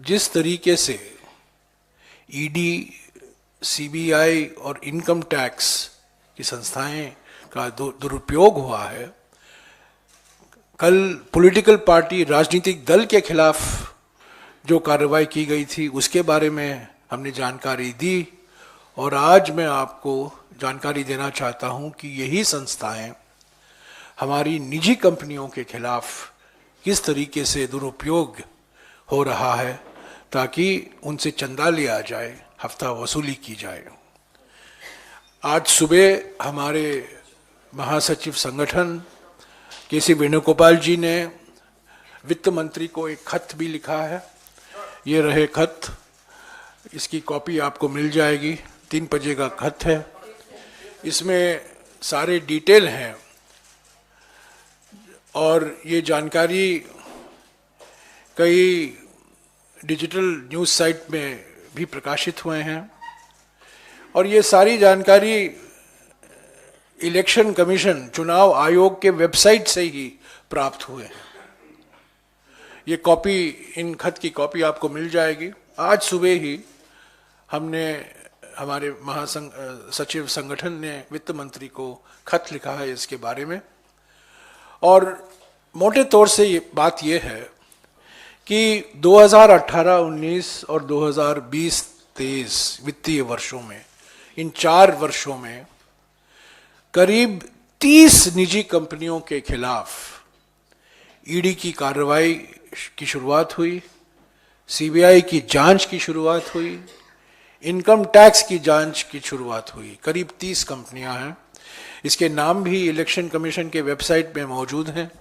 जिस तरीके से ईडी, सीबीआई और इनकम टैक्स की संस्थाएं का दुरुपयोग हुआ है, कल पॉलिटिकल पार्टी, राजनीतिक दल के खिलाफ जो कार्रवाई की गई थी उसके बारे में हमने जानकारी दी, और आज मैं आपको जानकारी देना चाहता हूं कि यही संस्थाएं हमारी निजी कंपनियों के खिलाफ किस तरीके से दुरुपयोग हो रहा है ताकि उनसे चंदा लिया जाए, हफ्ता वसूली की जाए। आज सुबह हमारे महासचिव संगठन के.सी. वेणुगोपाल जी ने वित्त मंत्री को एक खत भी लिखा है। ये रहे खत, इसकी कॉपी आपको मिल जाएगी। 3 पेज का खत है, इसमें सारे डिटेल हैं और ये जानकारी कई डिजिटल न्यूज़ साइट में भी प्रकाशित हुए हैं, और ये सारी जानकारी इलेक्शन कमीशन, चुनाव आयोग के वेबसाइट से ही प्राप्त हुए हैं। ये कॉपी, इन खत की कॉपी आपको मिल जाएगी। आज सुबह ही हमने, हमारे महासचिव संगठन ने वित्त मंत्री को खत लिखा है इसके बारे में, और मोटे तौर से ये बात ये है कि 2018-19 और 2020-23 वित्तीय वर्षों में, इन 4 वर्षों में करीब 30 निजी कंपनियों के खिलाफ ईडी की कार्रवाई की शुरुआत हुई, सीबीआई की जांच की शुरुआत हुई, इनकम टैक्स की जांच की शुरुआत हुई। करीब 30 कंपनियां हैं, इसके नाम भी इलेक्शन कमीशन के वेबसाइट में मौजूद हैं,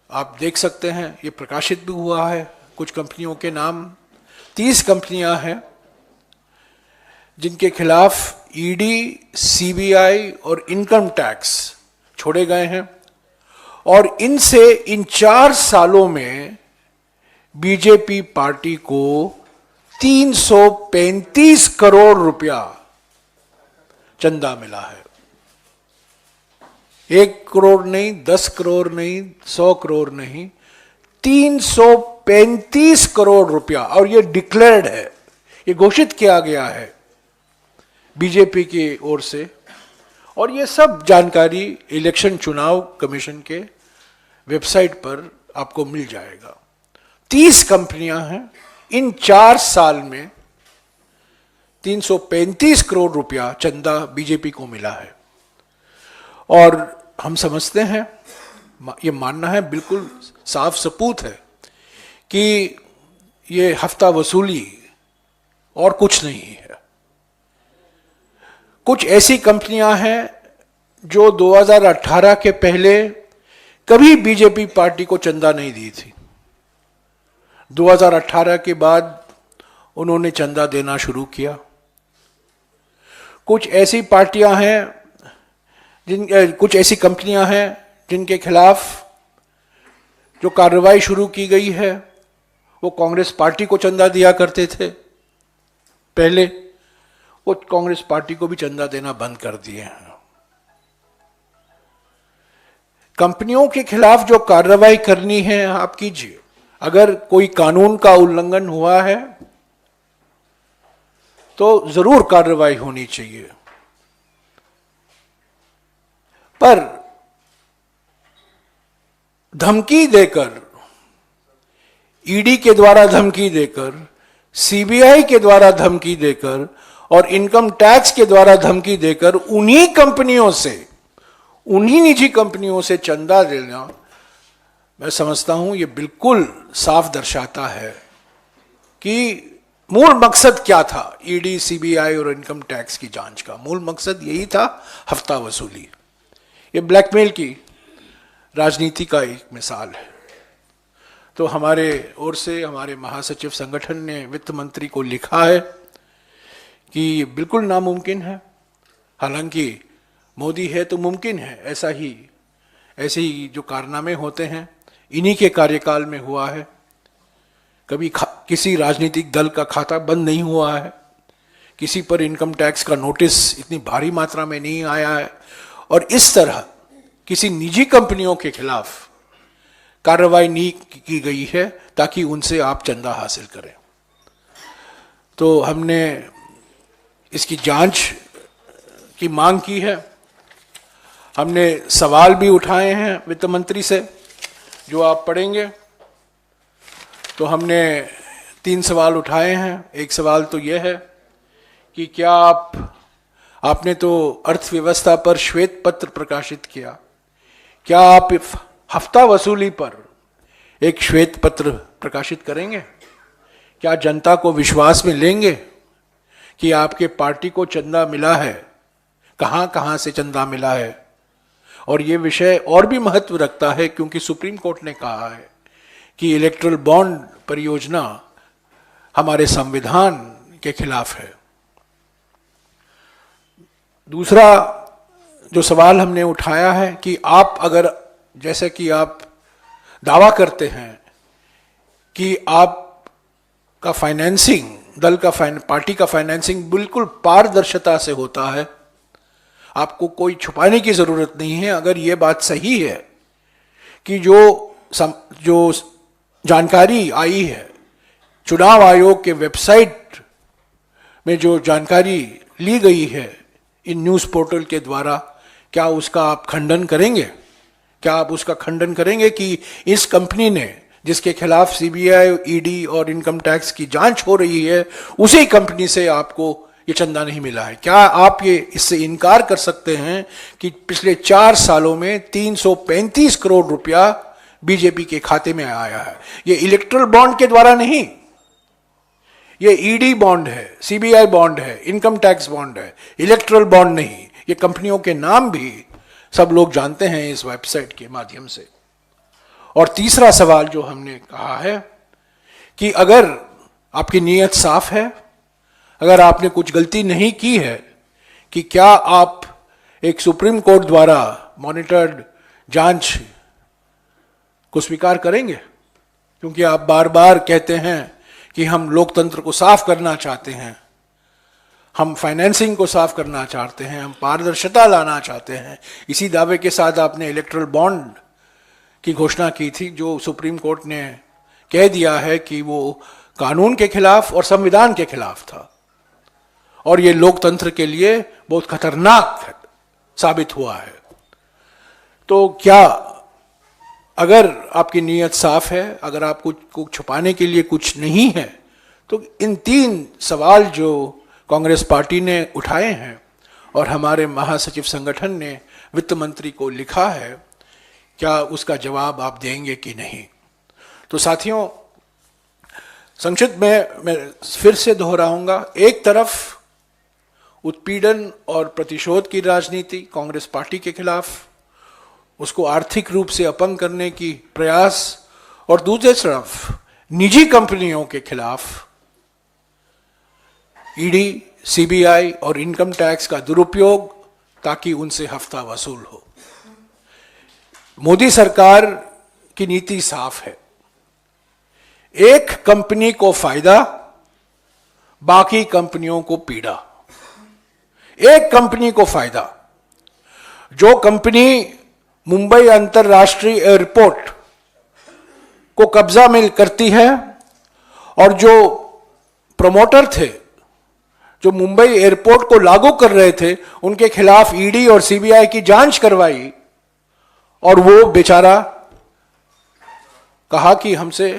आप देख सकते हैं। ये प्रकाशित भी हुआ है कुछ कंपनियों के नाम। 30 कंपनियां हैं जिनके खिलाफ ईडी, सीबीआई और इनकम टैक्स छोड़े गए हैं, और इनसे इन 4 सालों में बीजेपी पार्टी को 335 करोड़ रुपया चंदा मिला है। 1 करोड़ नहीं, 10 करोड़ नहीं, 100 करोड़ नहीं, 335 करोड़ रुपया, और ये डिक्लेयर्ड है, ये घोषित किया गया है बीजेपी की ओर से, और ये सब जानकारी इलेक्शन चुनाव कमीशन के वेबसाइट पर आपको मिल जाएगा। 30 कंपनियां हैं, इन 4 साल में 335 करोड़ रुपया चंदा बीजेपी को मिला है, और हम समझते हैं, ये मानना है, बिल्कुल साफ सबूत है कि ये हफ्ता वसूली और कुछ नहीं है। कुछ ऐसी कंपनियां हैं जो 2018 के पहले कभी बीजेपी पार्टी को चंदा नहीं दी थी। 2018 के बाद उन्होंने चंदा देना शुरू किया। कुछ ऐसी पार्टियां हैं, कुछ ऐसी कंपनियां हैं जिनके खिलाफ जो कार्रवाई शुरू की गई है वो कांग्रेस पार्टी को चंदा दिया करते थे पहले, वो कांग्रेस पार्टी को भी चंदा देना बंद कर दिए हैं। कंपनियों के खिलाफ जो कार्रवाई करनी है आप कीजिए। अगर कोई कानून का उल्लंघन हुआ है तो जरूर कार्रवाई होनी चाहिए, पर धमकी देकर, ईडी के द्वारा धमकी देकर, सीबीआई के द्वारा धमकी देकर और इनकम टैक्स के द्वारा धमकी देकर उन्हीं कंपनियों से, उन्हीं निजी कंपनियों से चंदा देना, मैं समझता हूं ये बिल्कुल साफ दर्शाता है कि मूल मकसद क्या था। ईडी, सीबीआई और इनकम टैक्स की जांच का मूल मकसद यही था, हफ्ता वसूली। ये ब्लैकमेल की राजनीति का एक मिसाल है। तो हमारे ओर से, हमारे महासचिव संगठन ने वित्त मंत्री को लिखा है कि ये बिल्कुल नामुमकिन है। हालांकि मोदी है तो मुमकिन है, ऐसे ही जो कारनामे होते हैं इन्हीं के कार्यकाल में हुआ है। कभी किसी राजनीतिक दल का खाता बंद नहीं हुआ है, किसी पर इनकम टैक्स का नोटिस इतनी भारी मात्रा में नहीं आया है, और इस तरह किसी निजी कंपनियों के खिलाफ कार्रवाई नहीं की गई है ताकि उनसे आप चंदा हासिल करें। तो हमने इसकी जांच की मांग की है। हमने सवाल भी उठाए हैं वित्त मंत्री से, जो आप पढ़ेंगे। तो हमने 3 सवाल उठाए हैं। एक सवाल तो यह है कि क्या आपने तो अर्थव्यवस्था पर श्वेत पत्र प्रकाशित किया, क्या आप हफ्ता वसूली पर एक श्वेत पत्र प्रकाशित करेंगे? क्या जनता को विश्वास में लेंगे कि आपके पार्टी को चंदा मिला है, कहां कहां से चंदा मिला है? और ये विषय और भी महत्व रखता है क्योंकि सुप्रीम कोर्ट ने कहा है कि इलेक्ट्रल बॉन्ड परियोजना हमारे संविधान के खिलाफ है। दूसरा जो सवाल हमने उठाया है कि आप अगर, जैसे कि आप दावा करते हैं कि आपका फाइनेंसिंग, दल का पार्टी का फाइनेंसिंग बिल्कुल पारदर्शिता से होता है, आपको कोई छुपाने की जरूरत नहीं है। अगर ये बात सही है कि जो जानकारी आई है चुनाव आयोग के वेबसाइट में, जो जानकारी ली गई है इन न्यूज़ पोर्टल के द्वारा, क्या उसका आप खंडन करेंगे? क्या आप उसका खंडन करेंगे कि इस कंपनी ने, जिसके खिलाफ सीबीआई, ईडी और इनकम टैक्स की जांच हो रही है, उसी कंपनी से आपको ये चंदा नहीं मिला है? क्या आप ये इससे इनकार कर सकते हैं कि पिछले 4 सालों में 335 करोड़ रुपया बीजेपी के खाते में आया है? ये इलेक्ट्रल बॉन्ड के द्वारा नहीं, ये ईडी बॉन्ड है, सीबीआई बॉन्ड है, इनकम टैक्स बॉन्ड है, इलेक्ट्रल बॉन्ड नहीं। ये कंपनियों के नाम भी सब लोग जानते हैं इस वेबसाइट के माध्यम से। और तीसरा सवाल जो हमने कहा है कि अगर आपकी नीयत साफ है, अगर आपने कुछ गलती नहीं की है, कि क्या आप एक सुप्रीम कोर्ट द्वारा मॉनिटर्ड जांच को स्वीकार करेंगे? क्योंकि आप बार बार कहते हैं कि हम लोकतंत्र को साफ करना चाहते हैं, हम फाइनेंसिंग को साफ करना चाहते हैं, हम पारदर्शिता लाना चाहते हैं। इसी दावे के साथ आपने इलेक्ट्रल बॉन्ड की घोषणा की थी, जो सुप्रीम कोर्ट ने कह दिया है कि वो कानून के खिलाफ और संविधान के खिलाफ था, और ये लोकतंत्र के लिए बहुत खतरनाक साबित हुआ है। तो क्या, अगर आपकी नीयत साफ है, अगर आप कुछ छुपाने के लिए कुछ नहीं है, तो इन 3 सवाल जो कांग्रेस पार्टी ने उठाए हैं और हमारे महासचिव संगठन ने वित्त मंत्री को लिखा है, क्या उसका जवाब आप देंगे कि नहीं? तो साथियों, संक्षिप्त में मैं फिर से दोहराऊंगा, एक तरफ उत्पीड़न और प्रतिशोध की राजनीति कांग्रेस पार्टी के खिलाफ, उसको आर्थिक रूप से अपंग करने की प्रयास, और दूसरी तरफ निजी कंपनियों के खिलाफ ईडी, सीबीआई और इनकम टैक्स का दुरुपयोग ताकि उनसे हफ्ता वसूल हो। मोदी सरकार की नीति साफ है, एक कंपनी को फायदा, बाकी कंपनियों को पीड़ा। एक कंपनी को फायदा, जो कंपनी मुंबई अंतरराष्ट्रीय एयरपोर्ट को कब्जा में करती है, और जो प्रमोटर थे, जो मुंबई एयरपोर्ट को लागू कर रहे थे, उनके खिलाफ ईडी और सीबीआई की जांच करवाई, और वो बेचारा कहा कि हमसे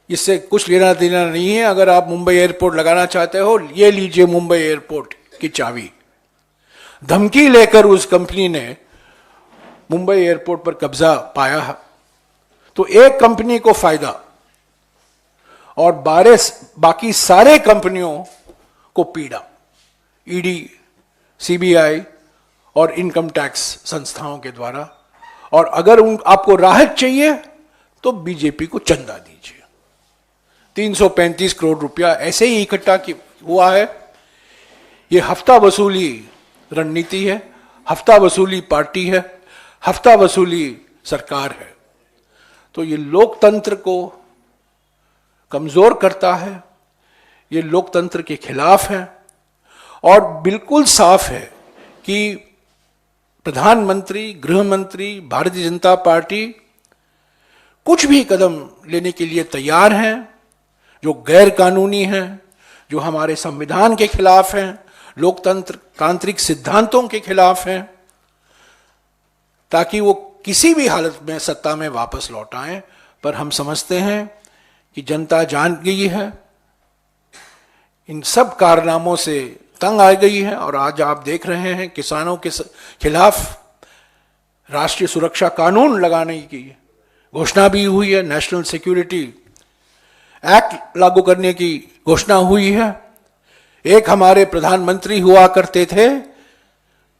इससे कुछ लेना देना नहीं है, अगर आप मुंबई एयरपोर्ट लगाना चाहते हो, ये लीजिए मुंबई एयरपोर्ट की चाबी। धमकी लेकर उस कंपनी ने मुंबई एयरपोर्ट पर कब्जा पाया। तो एक कंपनी को फायदा और बाकी सारे कंपनियों को पीड़ा, ईडी, सीबीआई और इनकम टैक्स संस्थाओं के द्वारा। और अगर आपको राहत चाहिए तो बीजेपी को चंदा दीजिए। 335 करोड़ रुपया ऐसे ही इकट्ठा हुआ है। यह हफ्ता वसूली रणनीति है, हफ्ता वसूली पार्टी है, हफ्ता वसूली सरकार है। तो ये लोकतंत्र को कमजोर करता है, ये लोकतंत्र के खिलाफ है। और बिल्कुल साफ है कि प्रधानमंत्री, गृह मंत्री, भारतीय जनता पार्टी कुछ भी कदम लेने के लिए तैयार हैं जो गैर कानूनी हैं, जो हमारे संविधान के खिलाफ हैं, लोकतंत्र तांत्रिक सिद्धांतों के खिलाफ हैं, ताकि वो किसी भी हालत में सत्ता में वापस लौट आएं। पर हम समझते हैं कि जनता जान गई है, इन सब कारनामों से तंग आ गई है। और आज आप देख रहे हैं किसानों के खिलाफ राष्ट्रीय सुरक्षा कानून लगाने की घोषणा भी हुई है, नेशनल सिक्योरिटी एक्ट लागू करने की घोषणा हुई है। एक हमारे प्रधानमंत्री हुआ करते थे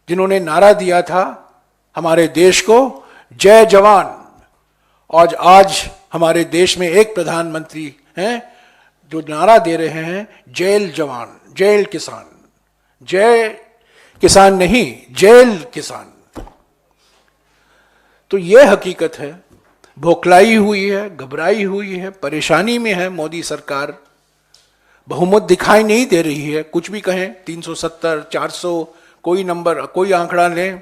जिन्होंने नारा दिया था हमारे देश को, जय जवान। और आज हमारे देश में एक प्रधानमंत्री हैं जो नारा दे रहे हैं, जेल जवान, जेल किसान। जय किसान नहीं, जेल किसान। तो यह हकीकत है, बौखलाई हुई है, घबराई हुई है, परेशानी में है मोदी सरकार। बहुमत दिखाई नहीं दे रही है, कुछ भी कहें, 370, 400, कोई नंबर, कोई आंकड़ा लें,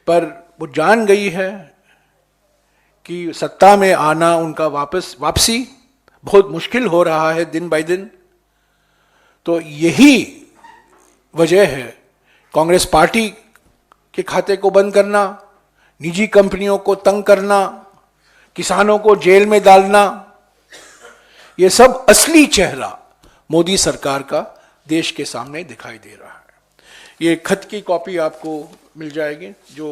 पर वो जान गई है कि सत्ता में आना उनका वापसी बहुत मुश्किल हो रहा है दिन बाय दिन। तो यही वजह है कांग्रेस पार्टी के खाते को बंद करना, निजी कंपनियों को तंग करना, किसानों को जेल में डालना। ये सब असली चेहरा मोदी सरकार का देश के सामने दिखाई दे रहा है। ये खत की कॉपी आपको मिल जाएगी जो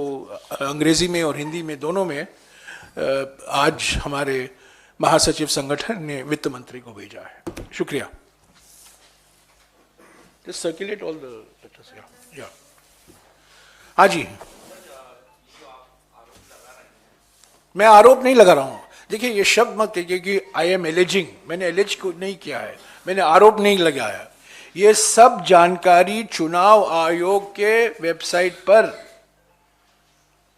अंग्रेजी में और हिंदी में दोनों में आज हमारे महासचिव संगठन ने वित्त मंत्री को भेजा है। शुक्रिया। Just circulate all the letters. Yeah. हाँ जी, मैं आरोप नहीं लगा रहा हूं। देखिए, ये शब्द मत कहिए कि आई एम एलिजिंग, मैंने एलिज को नहीं किया है, मैंने आरोप नहीं लगाया। ये सब जानकारी चुनाव आयोग के वेबसाइट पर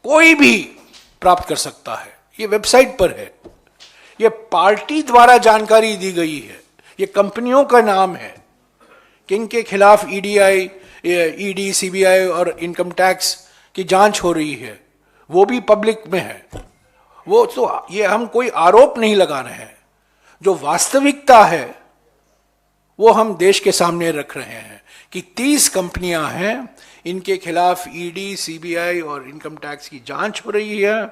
कोई भी प्राप्त कर सकता है, ये वेबसाइट पर है। ये पार्टी द्वारा जानकारी दी गई है, ये कंपनियों का नाम है किनके खिलाफ ईडी, सीबीआई और इनकम टैक्स की जांच हो रही है, वो भी पब्लिक में है। वो तो ये हम कोई आरोप नहीं लगा रहे हैं, जो वास्तविकता है वो हम देश के सामने रख रहे हैं कि 30 कंपनियां हैं, इनके खिलाफ ईडी, सीबीआई और इनकम टैक्स की जांच हो रही है।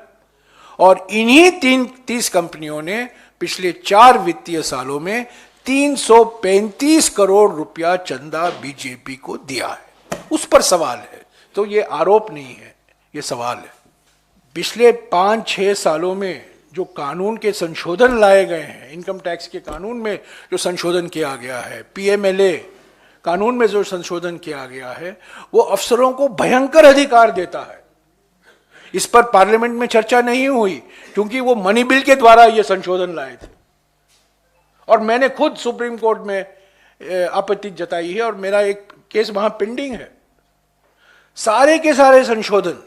और इन्हीं 30 कंपनियों ने पिछले 4 वित्तीय सालों में 335 करोड़ रुपया चंदा बीजेपी को दिया है। उस पर सवाल है, तो ये आरोप नहीं है, ये सवाल है। पिछले 5-6 सालों में जो कानून के संशोधन लाए गए हैं, इनकम टैक्स के कानून में जो संशोधन किया गया है, पीएमएलए कानून में जो संशोधन किया गया है, वो अफसरों को भयंकर अधिकार देता है। इस पर पार्लियामेंट में चर्चा नहीं हुई क्योंकि वो मनी बिल के द्वारा ये संशोधन लाए थे। और मैंने खुद सुप्रीम कोर्ट में आपत्ति जताई है और मेरा एक केस वहां पेंडिंग है। सारे के सारे संशोधन,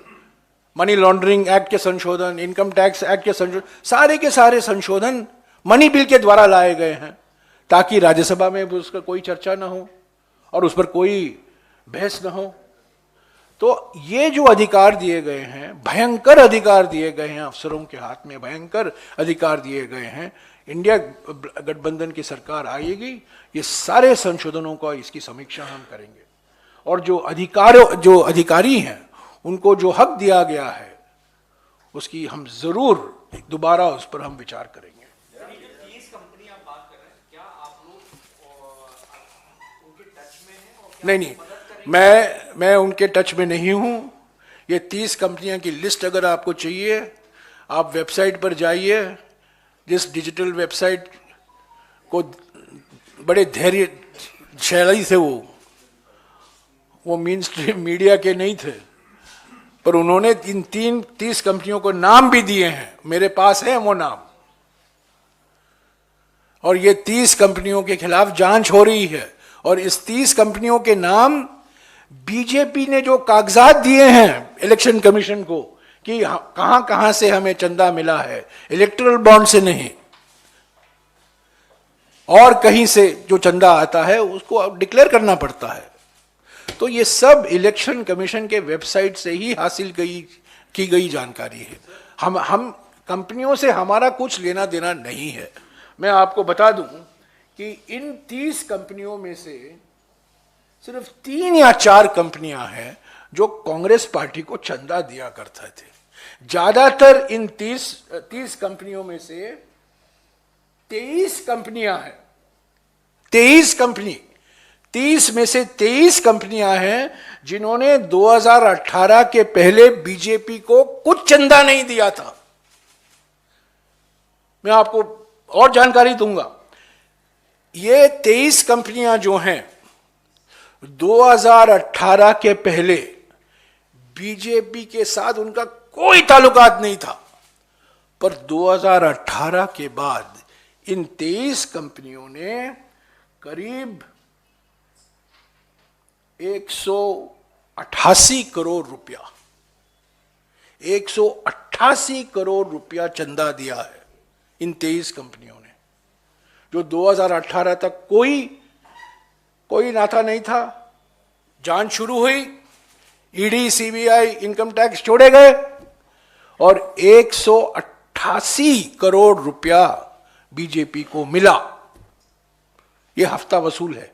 मनी लॉन्ड्रिंग एक्ट के संशोधन, इनकम टैक्स एक्ट के संशोधन, सारे के सारे संशोधन मनी बिल के द्वारा लाए गए हैं ताकि राज्यसभा में उसका कोई चर्चा ना हो और उस पर कोई बहस ना हो। तो ये जो अधिकार दिए गए हैं, भयंकर अधिकार दिए गए हैं अफसरों के हाथ में, भयंकर अधिकार दिए गए हैं। इंडिया गठबंधन की सरकार आएगी, ये सारे संशोधनों का, इसकी समीक्षा हम करेंगे और जो अधिकारी हैं उनको जो हक दिया गया है उसकी हम जरूर दोबारा उस पर हम विचार करेंगे। 30 कंपनी आप बात कर रहे हैं, क्या आप लोग उनके टच में हैं और नहीं, मैं उनके टच में नहीं हूं। ये 30 कंपनियां की लिस्ट अगर आपको चाहिए, आप वेबसाइट पर जाइए। जिस डिजिटल वेबसाइट को बड़े धैर्यशाली थे, वो मेन स्ट्रीम मीडिया के नहीं थे, पर उन्होंने इन 30 कंपनियों को नाम भी दिए हैं, मेरे पास है वो नाम। और ये 30 कंपनियों के खिलाफ जांच हो रही है और इस 30 कंपनियों के नाम बीजेपी ने जो कागजात दिए हैं इलेक्शन कमीशन को कि कहां कहां से हमें चंदा मिला है, इलेक्टोरल बॉन्ड से नहीं, और कहीं से जो चंदा आता है उसको डिक्लेयर करना पड़ता है। तो ये सब इलेक्शन कमीशन के वेबसाइट से ही हासिल की गई जानकारी है। हम कंपनियों से हमारा कुछ लेना देना नहीं है। मैं आपको बता दूं कि इन 30 कंपनियों में से सिर्फ 3 या 4 कंपनियां हैं जो कांग्रेस पार्टी को चंदा दिया करते थे। ज्यादातर इन 30 कंपनियों में से 23 कंपनियां हैं, 30 में से 23 कंपनियां हैं जिन्होंने 2018 के पहले बीजेपी को कुछ चंदा नहीं दिया था। मैं आपको और जानकारी दूंगा, ये 23 कंपनियां जो हैं 2018 के पहले बीजेपी के साथ उनका कोई ताल्लुकात नहीं था, पर 2018 के बाद इन 23 कंपनियों ने करीब 188 करोड़ रुपया 188 करोड़ रुपया चंदा दिया है इन 23 कंपनियों ने, जो 2018 तक कोई नाता नहीं था। जांच शुरू हुई, ईडी, सीबीआई, इनकम टैक्स छोड़े गए और 188 करोड़ रुपया बीजेपी को मिला। यह हफ्ता वसूल है।